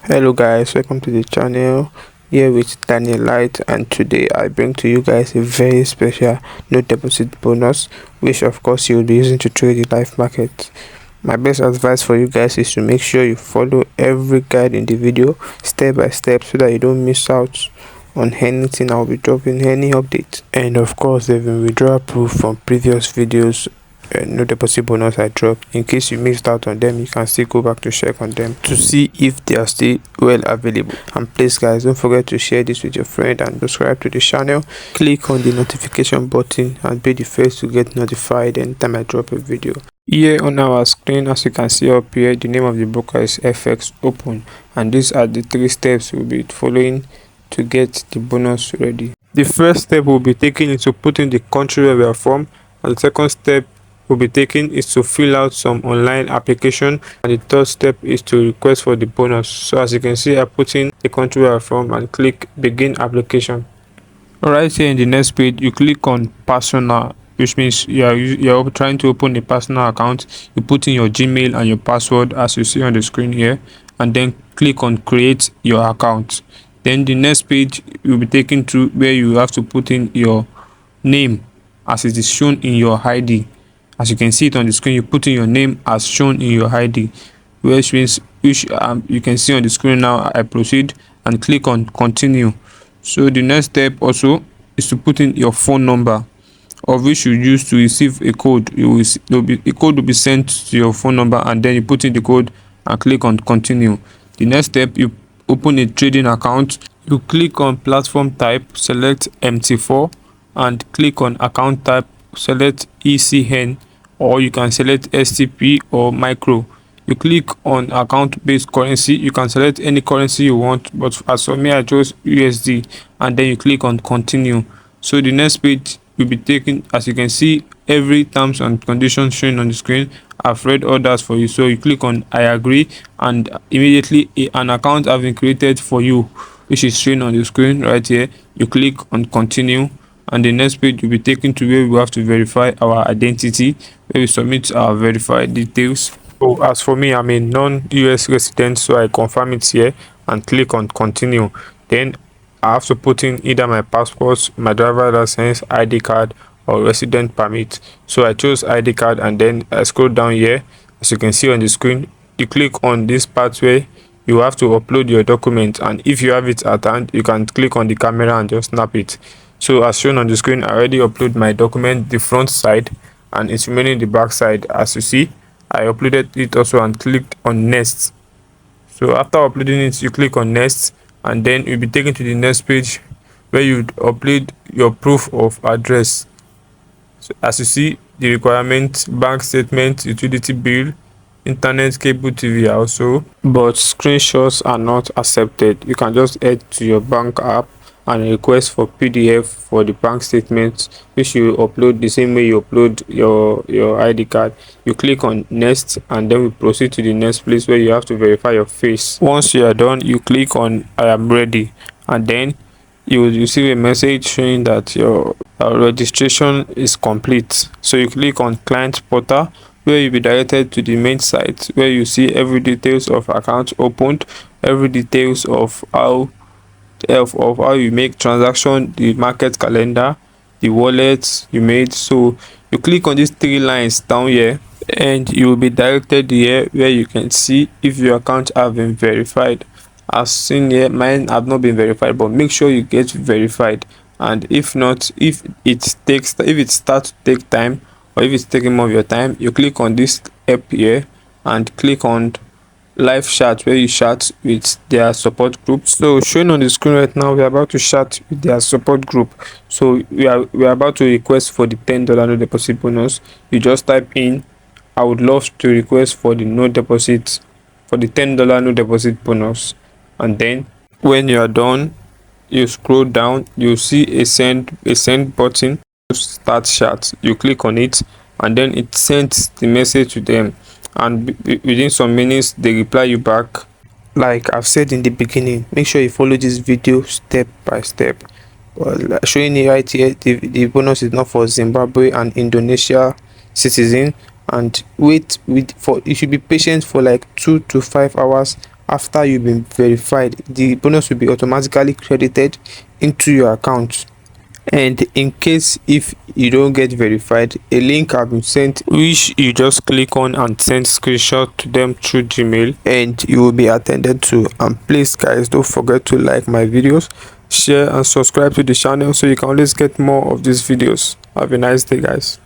Hello guys, welcome to the channel. Here with Daniel Light, and today I bring to you guys a very special no deposit bonus, which of course you will be using to trade the live market. My best advice for you guys is to make sure you follow every guide in the video step by step so that you don't miss out on anything I'll be dropping, any update. And of course there's been withdrawal proof from previous videos, no deposit bonus I dropped. In case you missed out on them, you can still go back to check on them to see if they are still well available. And please guys, don't forget to share this with your friend and subscribe to the channel. Click on the notification button and be the first to get notified anytime I drop a video. Here on our screen, as you can see up here, the name of the broker is FX Open, and these are the 3 steps we'll be following to get the bonus ready. The first step we'll be taking is to put in the country where we are from, and the second step will be taken is to fill out some online application, and the third step is to request for the bonus. So as you can see, I put in the country where I'm from and click begin application. Right here in the next page, you click on personal, which means you're trying to open a personal account. You put in your Gmail and your password as you see on the screen here, and then click on create your account. Then the next page you'll be taken to where you have to put in your name as it is shown in your ID. As you can see it on the screen, you put in your name as shown in your ID, which means you can see on the screen now. I proceed and click on continue. So the next step also is to put in your phone number, of which you use to receive a code. A code will be sent to your phone number, and then you put in the code and click on continue. The next step, you open a trading account. You click on platform type, select MT4, and click on account type, select ECN, or you can select STP or micro. You click on account based currency. You can select any currency you want, but as for me I chose USD, and then you click on continue. So the next page will be taken. As you can see, every terms and conditions shown on the screen, I've read all that for you. So you click on I agree, and immediately an account has been created for you, which is shown on the screen right here. You click on continue, and the next page will be taken to where we have to verify our identity, where we submit our verified details. So as for me, I'm a non-US resident, so I confirm it here and click on continue. Then I have to put in either my passport, my driver's license, ID card, or resident permit. So I chose ID card, and then I scroll down here. As you can see on the screen, you click on this part where you have to upload your document, and if you have it at hand, you can click on the camera and just snap it. So as shown on the screen, I already upload my document, the front side, and it's remaining the back side. As you see, I uploaded it also and clicked on next. So after uploading it, you click on next, and then you'll be taken to the next page where you upload your proof of address. So as you see, the requirement: bank statement, utility bill, internet cable, TV also, but screenshots are not accepted. You can just head to your bank app and request for PDF for the bank statement, which you upload the same way you upload your ID card. You click on next, and then we proceed to the next place where you have to verify your face. Once you are done, you click on I am ready, and then you will receive a message showing that your registration is complete. So you click on client portal, where you'll be directed to the main site where you see every details of account opened, every details of how you make transaction, the market calendar, the wallets you made. So you click on these 3 lines down here, and you will be directed here where you can see if your account have been verified. As seen here, mine have not been verified, but make sure you get verified. And if not, if it starts to take time, or if it's taking more of your time, you click on this app here and click on live chat, where you chat with their support group. So showing on the screen right now, we're about to chat with their support group. So we are about to request for the $10 no deposit bonus. You just type in I would love to request for the no deposit, for the $10 no deposit bonus, and then when you are done, you scroll down, you see a send button to start chat. You click on it, and then it sends the message to them, and within some minutes they reply you back. Like I've said in the beginning, make sure you follow this video step by step. Well, showing you right here, the bonus is not for Zimbabwe and Indonesia citizen, and you should be patient for like 2 to 5 hours after you've been verified, the bonus will be automatically credited into your account. And in case if you don't get verified, a link have been sent which you just click on and send screenshot to them through Gmail, and you will be attended to. And please guys, don't forget to like my videos, share and subscribe to the channel so you can always get more of these videos. Have a nice day guys.